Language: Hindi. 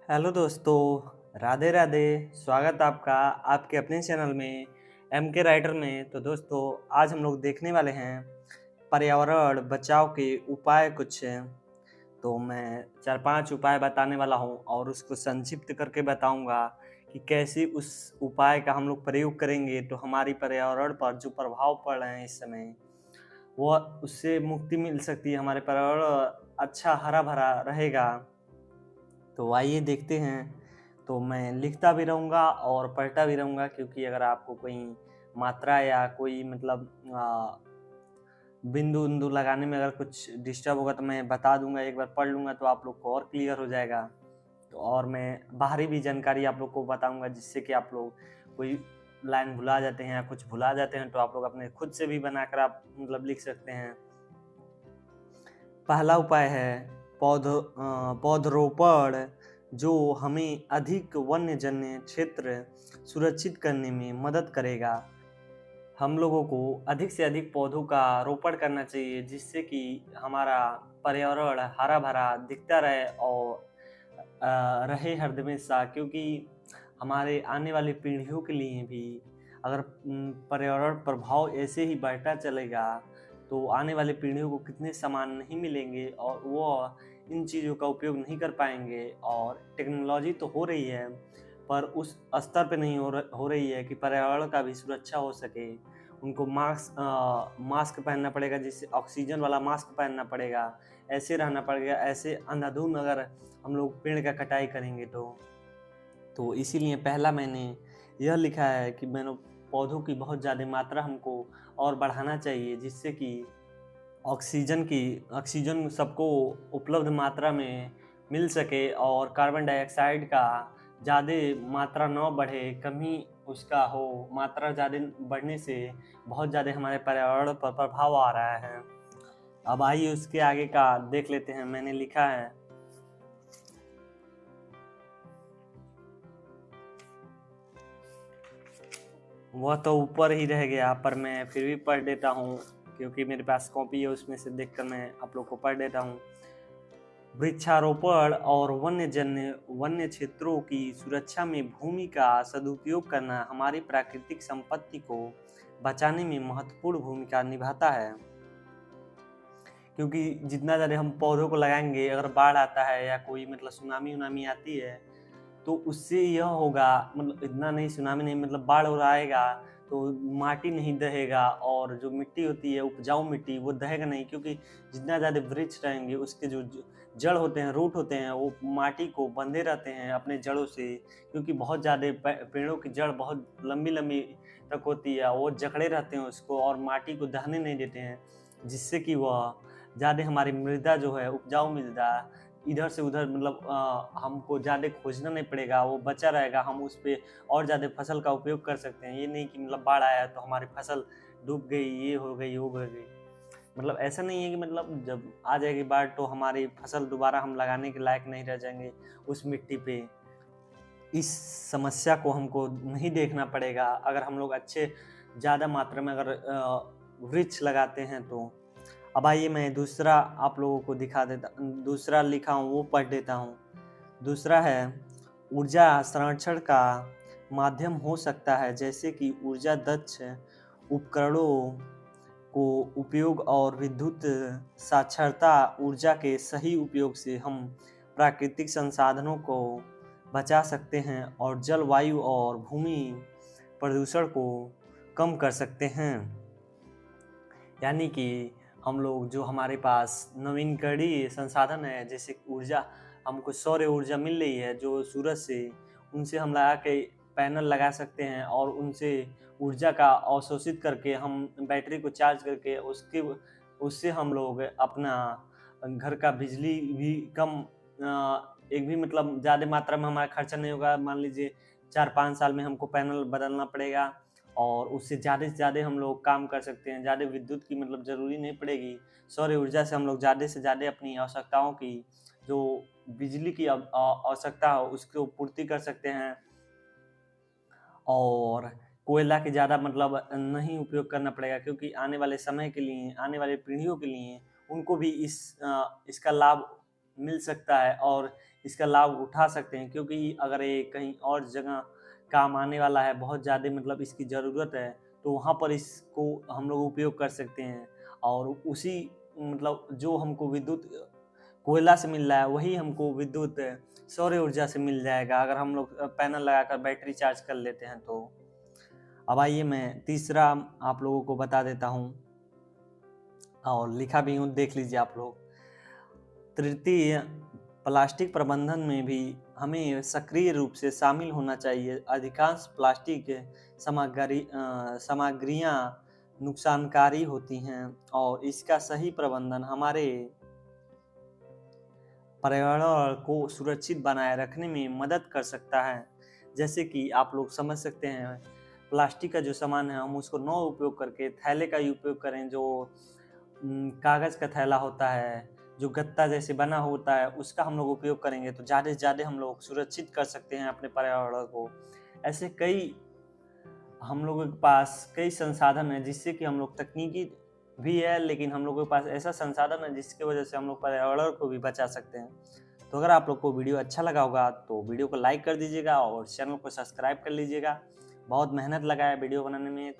हेलो दोस्तों, राधे राधे। स्वागत आपका आपके अपने चैनल में एम के राइटर में। तो दोस्तों, आज हम लोग देखने वाले हैं पर्यावरण बचाव के उपाय कुछ हैं। तो मैं 4-5 उपाय बताने वाला हूँ और उसको संक्षिप्त करके बताऊँगा कि कैसे उस उपाय का हम लोग प्रयोग करेंगे तो हमारी पर्यावरण पर जो प्रभाव पड़ रहे हैं इस समय, वो उससे मुक्ति मिल सकती है। हमारे पर्यावरण अच्छा हरा-भरा रहेगा। तो आइए देखते हैं। तो मैं लिखता भी रहूँगा और पढ़ता भी रहूँगा, क्योंकि अगर आपको कोई मात्रा या कोई मतलब बिंदु-विंदु लगाने में अगर कुछ डिस्टर्ब होगा तो मैं बता दूँगा, एक बार पढ़ लूँगा तो आप लोग को और क्लियर हो जाएगा। तो और मैं बाहरी भी जानकारी आप लोग को बताऊँगा, जिससे कि आप लोग कोई लाइन भुला जाते हैं या कुछ भुला जाते हैं तो आप लोग अपने खुद से भी बनाकर आप मतलब लिख सकते हैं। पहला उपाय है पौधरोपण, जो हमें अधिक वन्यजन्य क्षेत्र सुरक्षित करने में मदद करेगा। हम लोगों को अधिक से अधिक पौधों का रोपण करना चाहिए, जिससे कि हमारा पर्यावरण हरा-भरा दिखता रहे और रहे हरदमेशा, क्योंकि हमारे आने वाली पीढ़ियों के लिए भी अगर पर्यावरण प्रभाव ऐसे ही बढ़ता चलेगा तो आने वाली पीढ़ियों को कितने सामान नहीं मिलेंगे और वो इन चीज़ों का उपयोग नहीं कर पाएंगे। और टेक्नोलॉजी तो हो रही है, पर उस स्तर पे नहीं हो रही है कि पर्यावरण का भी सुरक्षा हो सके। उनको मास्क पहनना पड़ेगा, जिससे ऑक्सीजन वाला मास्क पहनना पड़ेगा। ऐसे रहना पड़ेगा, ऐसे अंधाधुंध अगर हम लोग पेड़ का कटाई करेंगे तो इसीलिए पहला मैंने यह लिखा है कि मैंने पौधों की बहुत ज़्यादा मात्रा हमको और बढ़ाना चाहिए, जिससे कि ऑक्सीजन सबको उपलब्ध मात्रा में मिल सके और कार्बन डाइऑक्साइड का ज़्यादा मात्रा ना बढ़े, कमी उसका हो। मात्रा ज़्यादा बढ़ने से बहुत ज़्यादा हमारे पर्यावरण पर प्रभाव आ रहा है। अब आइए उसके आगे का देख लेते हैं। मैंने लिखा है, वह तो ऊपर ही रह गया पर मैं फिर भी पढ़ देता हूँ, क्योंकि मेरे पास कॉपी है, उसमें से देखकर मैं आप लोग को पढ़ देता हूँ। वृक्षारोपण और वन्य क्षेत्रों की सुरक्षा में भूमि का सदुपयोग करना हमारी प्राकृतिक संपत्ति को बचाने में महत्वपूर्ण भूमिका निभाता है। क्योंकि जितना ज़्यादा हम पौधों को लगाएंगे, अगर बाढ़ आता है या कोई मतलब सुनामी आती है तो उससे यह होगा, मतलब इतना नहीं, सुनामी नहीं, मतलब बाढ़ और आएगा तो माटी नहीं दहेगा और जो मिट्टी होती है उपजाऊ मिट्टी, वो दहेगा नहीं, क्योंकि जितना ज़्यादा वृक्ष रहेंगे उसके जो जड़ होते हैं, रूट होते हैं, वो माटी को बंधे रहते हैं अपने जड़ों से। क्योंकि बहुत ज़्यादा पेड़ों की जड़ बहुत लंबी लंबी तक होती है, वो जकड़े रहते हैं उसको और माटी को दहने नहीं देते हैं, जिससे कि वह ज़्यादा हमारी मृदा जो है, उपजाऊ मृदा, इधर से उधर मतलब हमको ज़्यादा खोजना नहीं पड़ेगा, वो बचा रहेगा। हम उस पे और ज़्यादा फसल का उपयोग कर सकते हैं। ये नहीं कि मतलब बाढ़ आया तो हमारी फसल डूब गई, ये हो गई, वो हो गई। मतलब ऐसा नहीं है कि मतलब जब आ जाएगी बाढ़ तो हमारी फसल दोबारा हम लगाने के लायक नहीं रह जाएँगे उस मिट्टी पे। इस समस्या को हमको नहीं देखना पड़ेगा अगर हम लोग अच्छे ज़्यादा मात्रा में अगर वृक्ष लगाते हैं तो। अब आइए मैं दूसरा आप लोगों को दिखा देता, दूसरा लिखा हूँ वो पढ़ देता हूँ। दूसरा है, ऊर्जा संरक्षण का माध्यम हो सकता है, जैसे कि ऊर्जा दक्ष उपकरणों को उपयोग और विद्युत साक्षरता। ऊर्जा के सही उपयोग से हम प्राकृतिक संसाधनों को बचा सकते हैं और जलवायु और भूमि प्रदूषण को कम कर सकते हैं। यानी कि हम लोग जो हमारे पास नवीनकरणीय संसाधन है, जैसे ऊर्जा, हमको सौर ऊर्जा मिल रही है जो सूरज से, उनसे हम लगा के पैनल लगा सकते हैं और उनसे ऊर्जा का अवशोषित करके हम बैटरी को चार्ज करके उससे हम लोग अपना घर का बिजली भी कम एक भी मतलब ज़्यादा मात्रा में हमारा खर्चा नहीं होगा। मान लीजिए 4-5 साल में हमको पैनल बदलना पड़ेगा और उससे ज़्यादा से ज़्यादा हम लोग काम कर सकते हैं। ज़्यादा विद्युत की मतलब ज़रूरी नहीं पड़ेगी। सौर ऊर्जा से हम लोग ज़्यादा से ज़्यादा अपनी आवश्यकताओं की, जो बिजली की आवश्यकता हो, उसको पूर्ति कर सकते हैं और कोयला की ज़्यादा मतलब नहीं उपयोग करना पड़ेगा, क्योंकि आने वाले समय के लिए, आने वाली पीढ़ियों के लिए उनको भी इसका लाभ मिल सकता है। और इसका लाभ उठा सकते हैं, क्योंकि अगर ये कहीं और जगह काम आने वाला है, बहुत ज़्यादा मतलब इसकी ज़रूरत है, तो वहाँ पर इसको हम लोग उपयोग कर सकते हैं। और उसी मतलब जो हमको विद्युत कोयला से मिल रहा है, वही हमको विद्युत सौर ऊर्जा से मिल जाएगा, अगर हम लोग पैनल लगाकर बैटरी चार्ज कर लेते हैं तो। अब आइए मैं तीसरा आप लोगों को बता देता हूँ, और लिखा भी हूँ, देख लीजिए आप लोग। तृतीय, प्लास्टिक प्रबंधन में भी हमें सक्रिय रूप से शामिल होना चाहिए। अधिकांश प्लास्टिक सामग्रियां नुकसानकारी होती हैं, और इसका सही प्रबंधन हमारे पर्यावरण को सुरक्षित बनाए रखने में मदद कर सकता है। जैसे कि आप लोग समझ सकते हैं, प्लास्टिक का जो सामान है हम उसको न उपयोग करके थैले का ही उपयोग करें, जो कागज़ का थैला होता है, जो गत्ता जैसे बना होता है, उसका हम लोग उपयोग करेंगे तो ज़्यादा से ज़्यादा हम लोग सुरक्षित कर सकते हैं अपने पर्यावरण को। ऐसे कई हम लोगों के पास कई संसाधन हैं, जिससे कि हम लोग तकनीकी भी है, लेकिन हम लोगों के पास ऐसा संसाधन है जिसकी वजह से हम लोग पर्यावरण को भी बचा सकते हैं। तो अगर आप लोग को वीडियो अच्छा लगा होगा तो वीडियो को लाइक कर दीजिएगा और चैनल को सब्सक्राइब कर लीजिएगा। बहुत मेहनत लगा है वीडियो बनाने में।